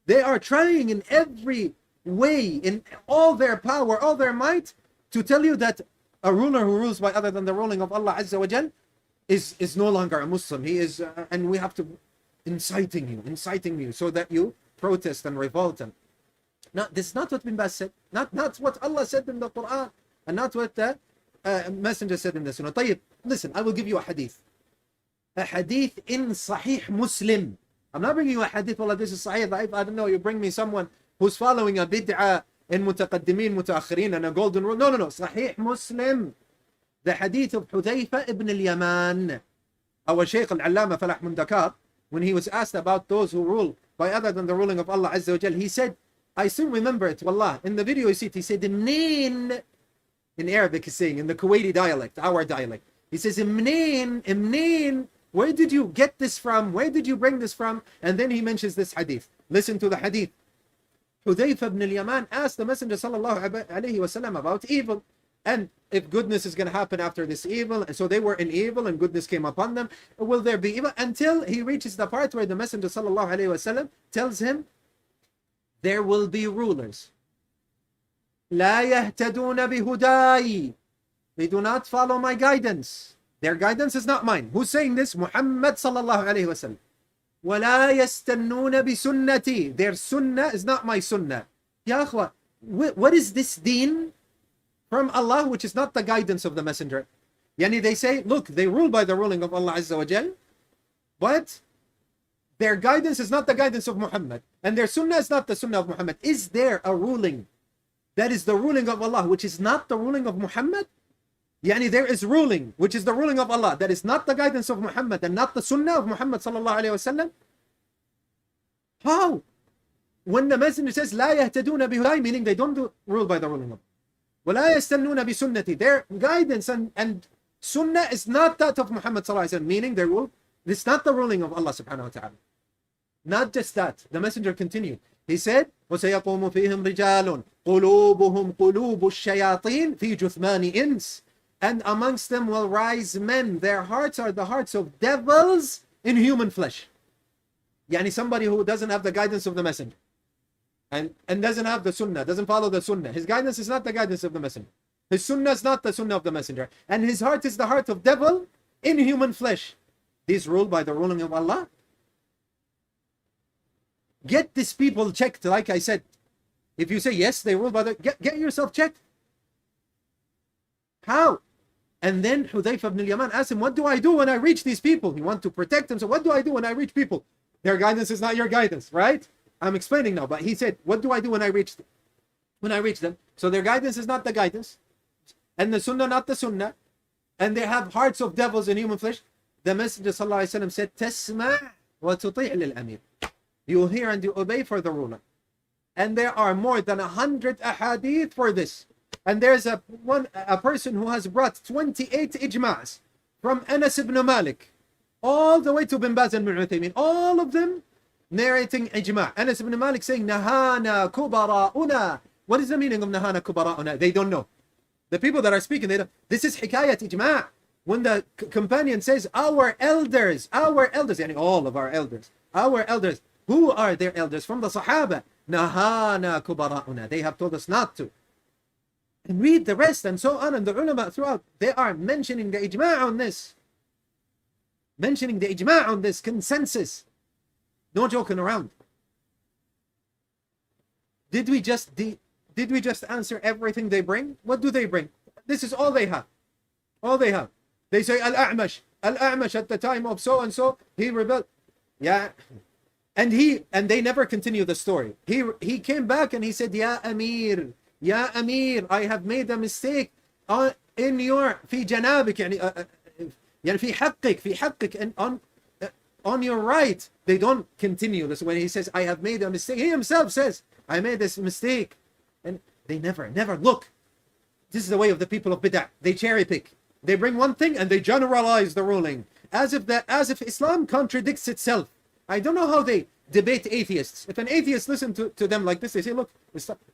they are trying in every way, in all their power, all their might, to tell you that a ruler who rules by other than the ruling of Allah Azza wa Jal is no longer a Muslim. He is, and we have to inciting you so that you protest and revolt. And this is not what Bin Baz said, not what Allah said in the Quran, and not what the Messenger said in the Sunnah. طيب, listen, I will give you a hadith in Sahih Muslim. I'm not bringing you a hadith, Allah, this is Sahih, I don't know, you bring me someone who's following a bid'ah in mutaqaddimin, mutaakhirin, and a golden rule. No, Sahih Muslim. The hadith of Hudayfa ibn al-Yaman. Our Shaykh Al-Allama Falah Mundakar, when he was asked about those who rule by other than the ruling of Allah Azza wa Jal, he said, I still remember it, wallah, in the video you see it, he said, Imneen, in Arabic he's saying, in the Kuwaiti dialect, our dialect, he says, Imneen, where did you get this from? Where did you bring this from? And then he mentions this hadith. Listen to the hadith. Hudayfa ibn al-Yaman asked the Messenger sallallahu alayhi wasallam about evil, and if goodness is going to happen after this evil. And so they were in evil and goodness came upon them. Will there be evil? Until he reaches the part where the Messenger sallallahu alayhi wasallam tells him, there will be rulers. لا يهتدون بهداي. They do not follow my guidance. Their guidance is not mine. Who's saying this? Muhammad sallallahu alayhi wasallam. وَلَا يَسْتَنُّونَ بِسُنَّتِي. Their sunnah is not my sunnah. Ya akhwa, what is this deen from Allah which is not the guidance of the Messenger? Yani they say, look, they rule by the ruling of Allah Azza wa Jal, but their guidance is not the guidance of Muhammad, and their sunnah is not the sunnah of Muhammad. Is there a ruling that is the ruling of Allah which is not the ruling of Muhammad? Yani there is ruling which is the ruling of Allah that is not the guidance of Muhammad and not the sunnah of Muhammad sallallahu alayhi wasallam. How? When the messenger says, لا يهتدون بهداي, meaning they don't rule by the ruling of ولا يستنون بسنتي, their guidance and sunnah is not that of Muhammad sallallahu alaihi wasallam, meaning their rule, it's not the ruling of Allah subhanahu wa ta'ala. Not just that, the messenger continued. He said, وَسَيَقُومُ فِيهِمْ رِجَالٌ قُلُوبُهُمْ قُلُوبُ الشَّيَاطِينَ فِي جُثْمَانِ إِنسٍ, and amongst them will rise men, their hearts are the hearts of devils in human flesh. Yani somebody who doesn't have the guidance of the messenger and doesn't have the sunnah, doesn't follow the sunnah. His guidance is not the guidance of the messenger. His sunnah is not the sunnah of the messenger. And his heart is the heart of devil in human flesh. These ruled by the ruling of Allah. Get these people checked, like I said. If you say yes, they rule by the... Get yourself checked. How? And then Hudayfa ibn al-Yaman asked him, what do I do when I reach these people? He wants to protect them. So what do I do when I reach people? Their guidance is not your guidance, right? I'm explaining now, but he said, what do I do when I reach them? So their guidance is not the guidance, and the sunnah not the sunnah, and they have hearts of devils in human flesh. The Messenger sallallahu alaihi wasallam said, "Tasma' wa tuti' lil amir." You hear and you obey for the ruler. And there are more than 100 ahadith for this. And there's a person who has brought 28 ijma'as from Anas ibn Malik all the way to Bin Baz and Ibn Uthaymin, all of them narrating ijma'. Anas ibn Malik saying, Nahana kubara'una. What is the meaning of Nahana kubara'una? They don't know. The people that are speaking, they don't. This is hikayat ijma'. When the companion says, our elders, yani all of our elders, who are their elders? From the Sahaba. Nahana kubara'una. They have told us not to. And read the rest and so on. And the ulama throughout, they are mentioning the ijma' on this. Mentioning the ijma' on this consensus. No joking around. Did we just answer everything they bring? What do they bring? This is all they have. All they have. They say Al-A'mash at the time of so and so, he rebelled. Yeah. And they never continue the story. He came back and he said, Ya Amir, I have made a mistake in your في جنابك يعني في حقك and on your right. They don't continue this. When he says, I have made a mistake, he himself says, I made this mistake. And they never look. This is the way of the people of bid'ah. They cherry pick. They bring one thing and they generalize the ruling as if Islam contradicts itself. I don't know how they debate atheists. If an atheist listens to them like this, they say, look,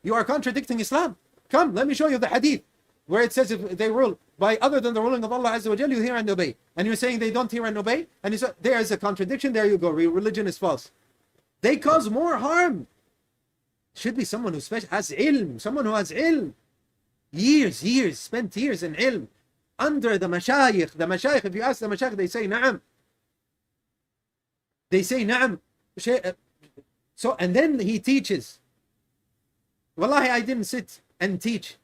you are contradicting Islam. Come, let me show you the hadith where it says if they rule by other than the ruling of Allah Azza wa Jal, you hear and obey. And you're saying they don't hear and obey? And you say, there is a contradiction, there you go, religion is false. They cause more harm. Should be someone who has ilm, someone who has ilm. Years, spent years in ilm. Under the mashayikh, if you ask the mashayikh, they say na'am. They say na'am. So, and then he teaches. Wallahi, I didn't sit and teach.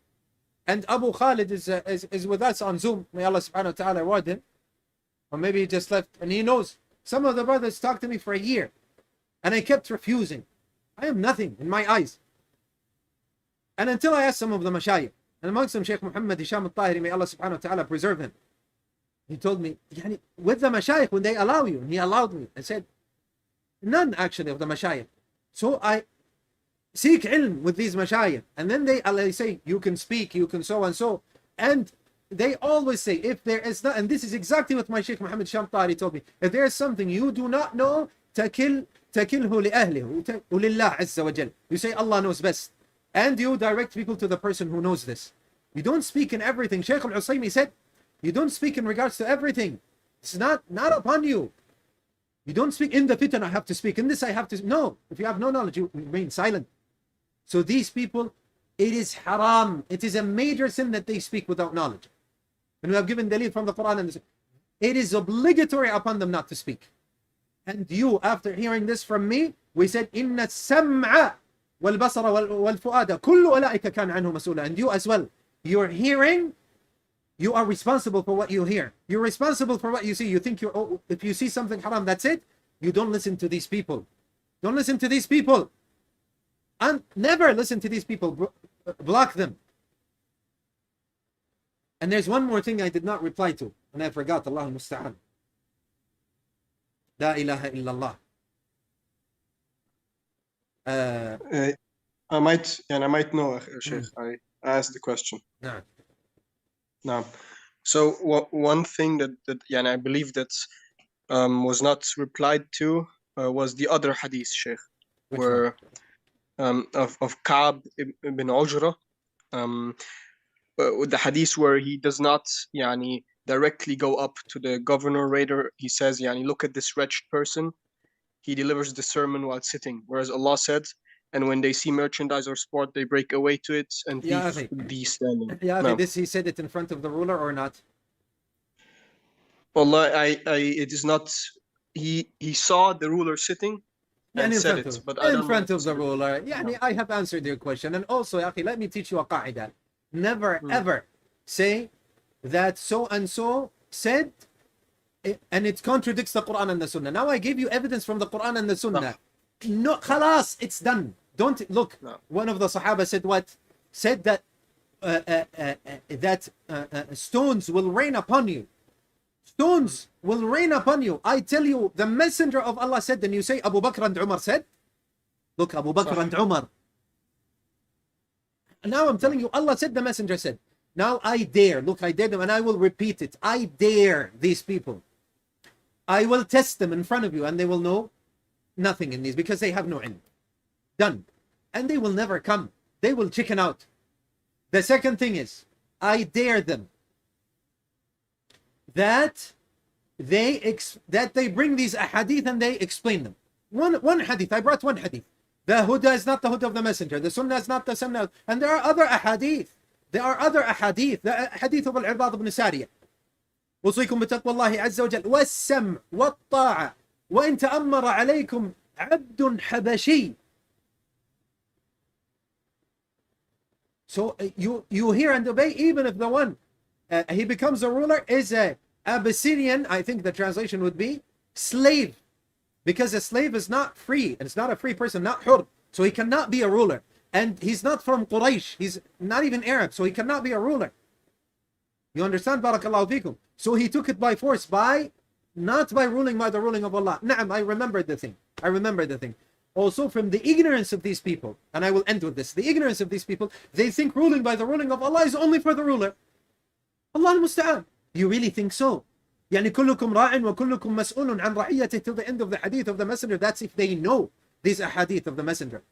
And Abu Khalid is with us on Zoom. May Allah subhanahu wa ta'ala reward him. Or maybe he just left. And he knows. Some of the brothers talked to me for a year. And I kept refusing. I am nothing in my eyes. And until I asked some of the mashayikh. And amongst them, Shaykh Muhammad Hisham al-Tahiri, may Allah subhanahu wa ta'ala preserve him. He told me, with the mashayikh, when they allow you, and he allowed me. I said, none actually of the mashayikh. So I seek ilm with these mashayikh. And then they say, you can speak, you can so and so. And they always say, if there is not, and this is exactly what my Shaykh Muhammad Hisham al-Tahiri told me, if there is something you do not know, تكله لأهله ولله عز وجل. You say Allah knows best. And you direct people to the person who knows this. You don't speak in everything. Shaykh Al-Usaymi said, you don't speak in regards to everything. It's not upon you. You don't speak in the fitan, I have to speak. In this, I have to. No. If you have no knowledge, you remain silent. So these people, it is haram. It is a major sin that they speak without knowledge. And we have given dalil from the Quran and it is obligatory upon them not to speak. And you, after hearing this from me, we said, Inna sam'a wal-basara wal-fu'ada kullu ulaika kan anhu mas'ula. And you as well, your hearing, you are responsible for what you hear. You're responsible for what you see. You think if you see something haram, that's it. You don't listen to these people. Don't listen to these people. And never listen to these people. Block them. And there's one more thing I did not reply to, and I forgot. Allahu musta'an. La ilaha illallah. I might know, Sheikh. I asked the question. نعم. Now, so one thing that I believe that was not replied to was the other hadith, Sheikh, Which where of Ka'b ibn Ujra, the hadith where he does not directly go up to the governor. Rather, he says, look at this wretched person. He delivers the sermon while sitting, whereas Allah said, and when they see merchandise or sport, they break away to it and leave the standing. Yeah, this he said it in front of the ruler or not? Allah, it is not. He saw the ruler sitting and said it, but I don't know. In front of the ruler. I have answered your question. And also, let me teach you a qaida. Never ever say that so and so said, and it contradicts the Quran and the Sunnah. Now I gave you evidence from the Quran and the Sunnah. No, khalas, it's done. Don't look. No. One of the Sahaba said what? Said that stones will rain upon you. Stones will rain upon you. I tell you, the messenger of Allah said, then you say Abu Bakr and Umar said. Look, Abu Bakr and Umar. Now I'm telling you, Allah said, the messenger said. Now I dare, look, I dare them, and I will repeat it. I dare these people. I will test them in front of you, and they will know nothing in these, because they have no ilm. Done. And they will never come. They will chicken out. The second thing is, I dare them that they bring these ahadith and they explain them. One hadith, I brought one hadith. The huda is not the huda of the messenger. The sunnah is not the sunnah. And there are other ahadith. There are other ahadith. The hadith of Al-Ibad ibn Sariyah. أوصيكم بتقوى الله عز وجل والسمع والطاعة وإن تأمر عليكم عبد حبشي. So you hear and obey, even if the one he becomes a ruler is a Abyssinian, I think the translation would be slave, because a slave is not free, and it's not a free person, not hur, so he cannot be a ruler. And he's not from Quraysh, he's not even Arab, so he cannot be a ruler. You understand? Barakallahu fikum. So he took it by force, not by ruling by the ruling of Allah. Naam, I remember the thing. Also, from the ignorance of these people, and I will end with this, the ignorance of these people, they think ruling by the ruling of Allah is only for the ruler. Allah al-Musta'an. You really think so? يعني كلكم راع وكلكم مسؤول عن رعيته, till the end of the hadith of the messenger. That's if they know these ahadith of the messenger,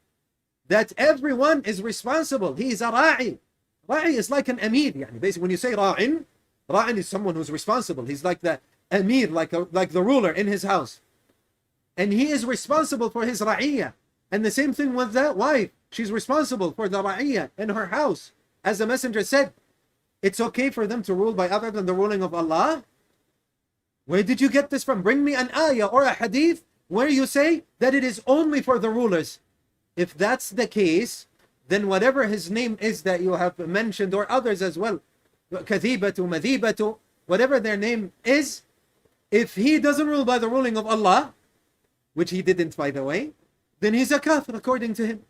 that everyone is responsible. He is a ra'i. Ra'i is like an amir. Basically, when you say ra'in is someone who's responsible. He's like the amir, like the ruler in his house, and he is responsible for his ra'iyah. And the same thing with that wife. She's responsible for the ra'iyah in her house. As the messenger said, it's okay for them to rule by other than the ruling of Allah. Where did you get this from? Bring me an ayah or a hadith where you say that it is only for the rulers. If that's the case, then whatever his name is that you have mentioned, or others as well, Kazibatjou, Madhibatu, whatever their name is, if he doesn't rule by the ruling of Allah, which he didn't, by the way, then he's a kafir according to him.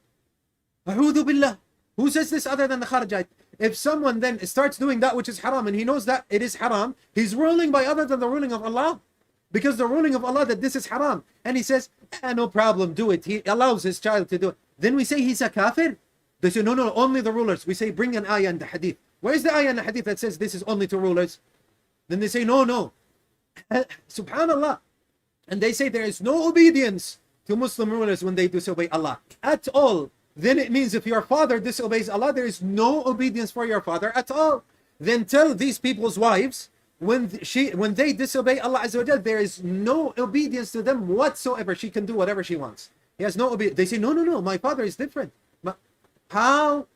A'udhu billah. Who says this other than the Kharijite? If someone then starts doing that which is haram, and he knows that it is haram, he's ruling by other than the ruling of Allah, because the ruling of Allah that this is haram, and he says, no problem, do it. He allows his child to do it. Then we say he's a kafir? They say, no, only the rulers. We say, bring an ayah in the hadith. Where is the ayah in the hadith that says this is only to rulers? Then they say, no. Subhanallah. And they say there is no obedience to Muslim rulers when they disobey Allah at all. Then it means if your father disobeys Allah, there is no obedience for your father at all. Then tell these people's wives, when they disobey Allah Azza wa Jal, there is no obedience to them whatsoever. She can do whatever she wants. He has no obedience. They say, no, my father is different. How?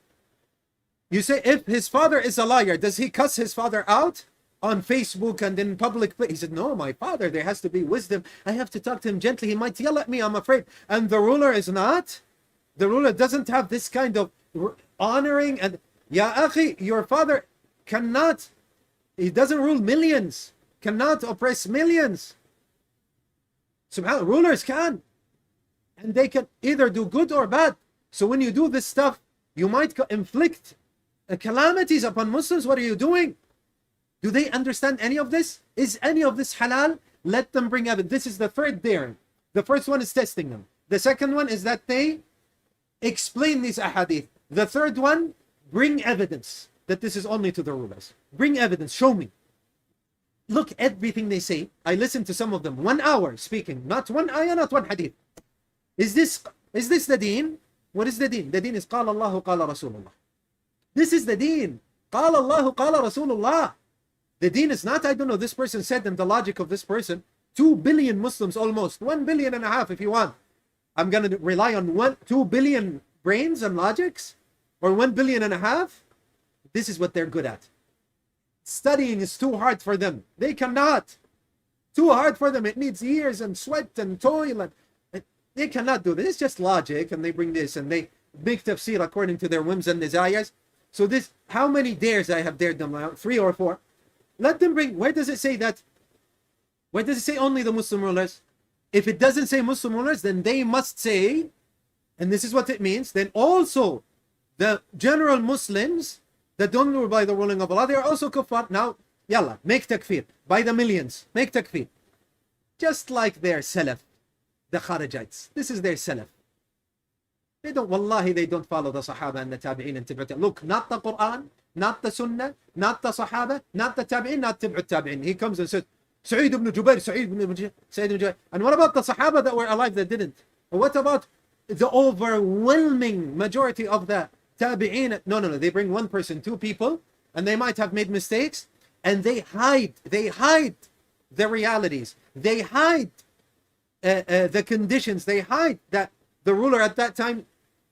You say, if his father is a liar, does he cuss his father out on Facebook and in public? He said, no, my father, there has to be wisdom. I have to talk to him gently. He might yell at me, I'm afraid. And the ruler is not. The ruler doesn't have this kind of honoring. And Ya akhi, your father cannot, he doesn't rule millions, cannot oppress millions. SubhanAllah, rulers can. And they can either do good or bad. So when you do this stuff, you might inflict calamities upon Muslims. What are you doing? Do they understand any of this? Is any of this halal? Let them bring evidence. This is the third daring. The first one is testing them. The second one is that they explain these ahadith. The third one, bring evidence that this is only to the rulers. Bring evidence, show me. Look, everything they say, I listened to some of them, 1 hour speaking, not one ayah, not one hadith. Is this the deen? What is the deen? The deen is قال الله قال رسول الله. This is the deen. قال الله قال رسول الله. The deen is not, I don't know, this person said, and the logic of this person. 2 billion Muslims almost, 1.5 billion if you want. I'm going to rely on 2 billion brains and logics? Or 1.5 billion? This is what they're good at. Studying is too hard for them. They cannot. Too hard for them. It needs years and sweat and toil. And they cannot do this. It's just logic, and they bring this and they make tafsir according to their whims and desires. So this, how many dares I have dared them now? 3 or 4. Let them bring, where does it say that? Where does it say only the Muslim rulers? If it doesn't say Muslim rulers, then they must say, and this is what it means, then also the general Muslims that don't rule by the ruling of Allah, they are also kuffar. Now, yalla, make takfir. By the millions, make takfir. Just like their salaf, the Kharijites. This is their salaf. They don't, wallahi, they don't follow the Sahaba and the Tabi'in and Tib'ut. Look, not the Quran, not the Sunnah, not the Sahaba, not the Tabi'in, not Tib'ut Tabi'in. He comes and says, Sa'id ibn Jubair, Sa'id ibn Jubair. And what about the Sahaba that were alive that didn't? What about the overwhelming majority of the Tabi'in? No, they bring one person, 2 people, and they might have made mistakes, and they hide the realities. They hide the conditions. They hide that the ruler at that time,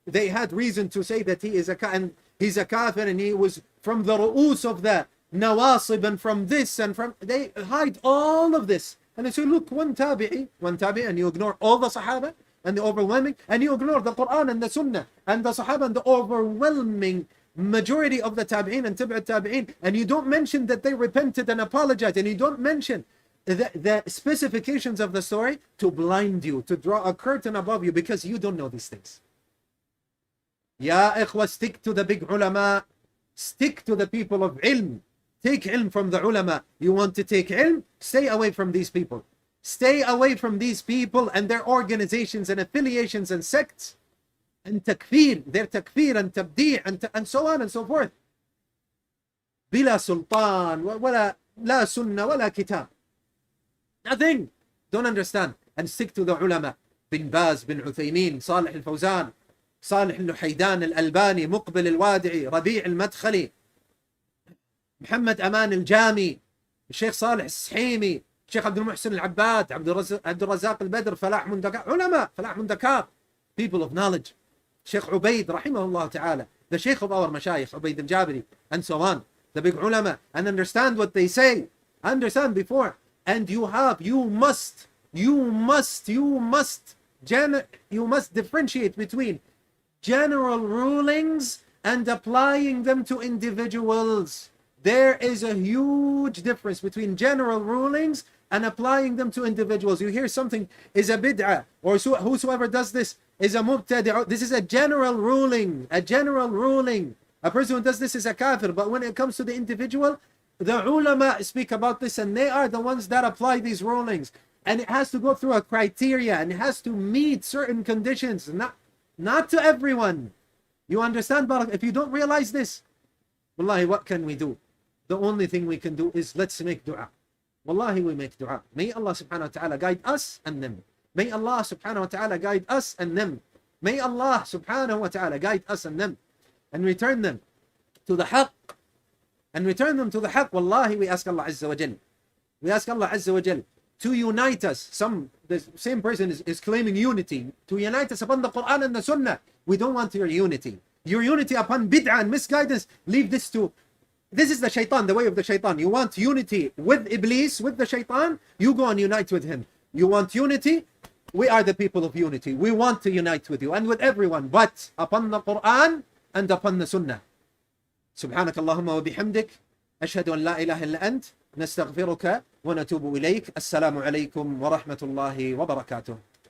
they had reason to say that he is he's a kafir, and he was from the ru'us of the nawasib, and from this and from, they hide all of this. And they say, look, one tabi'i, and you ignore all the Sahaba and the overwhelming, and you ignore the Quran and the Sunnah and the Sahaba and the overwhelming majority of the Tabi'in and Tib'ut Tabi'in, and you don't mention that they repented and apologized, and you don't mention the specifications of the story to blind you, to draw a curtain above you, because you don't know these things. Ya ikhwa, stick to the big ulama, stick to the people of ilm. Take ilm from the ulama. You want to take ilm? Stay away from these people. Stay away from these people and their organizations and affiliations and sects and takfir, their takfir and tabdi' and so on and so forth. Bila sultan, wala la sunnah, wala kitab. Nothing. Don't understand. And stick to the ulama. Bin Baz, bin Uthaymin, Salih al-Fawzan, Salih al-Luhaydan, al-Albani, Muqbil al-Wadi'i, Rabi' al-Madkhali, محمد أمان الجامي, الشيخ صالح السحيمي, الشيخ عبد المحسن العباد, عبد الرزاق البدر, فلاح مندكار, علماء, فلاح مندكار, people of knowledge. Shaykh Ubaid, rahimahullah ta'ala, the Shaykh of our Mashayikh, Ubaid al-Jabiri, and so on, the big ulama, and understand what they say, understand before, and you must differentiate between general rulings and applying them to individuals. There is a huge difference between general rulings and applying them to individuals. You hear something is a bid'ah, or whosoever does this is a mubtadi'. This is a general ruling. A general ruling. A person who does this is a kafir. But when it comes to the individual, the ulama speak about this, and they are the ones that apply these rulings. And it has to go through a criteria, and it has to meet certain conditions. Not to everyone. You understand, Barak? If you don't realize this, wallahi, what can we do? The only thing we can do is let's make dua. Wallahi, we make dua. May Allah subhanahu wa ta'ala guide us and them. May Allah subhanahu wa ta'ala guide us and them. May Allah subhanahu wa ta'ala guide us and them. And return them to the haqq. And return them to the haqq. Wallahi, we ask Allah Azza wa Jal. We ask Allah Azza wa Jal to unite us. The same person is claiming unity. To unite us upon the Quran and the Sunnah. We don't want your unity. Your unity upon bid'ah and misguidance, leave this to... This is the shaitan, the way of the shaitan. You want unity with Iblis, with the shaitan, you go and unite with him. You want unity? We are the people of unity. We want to unite with you and with everyone, but upon the Quran and upon the Sunnah. سبحانك اللهم وبحمدك أشهد أن لا إله إلا أنت نستغفرك ونتوب إليك. السلام عليكم ورحمة الله وبركاته.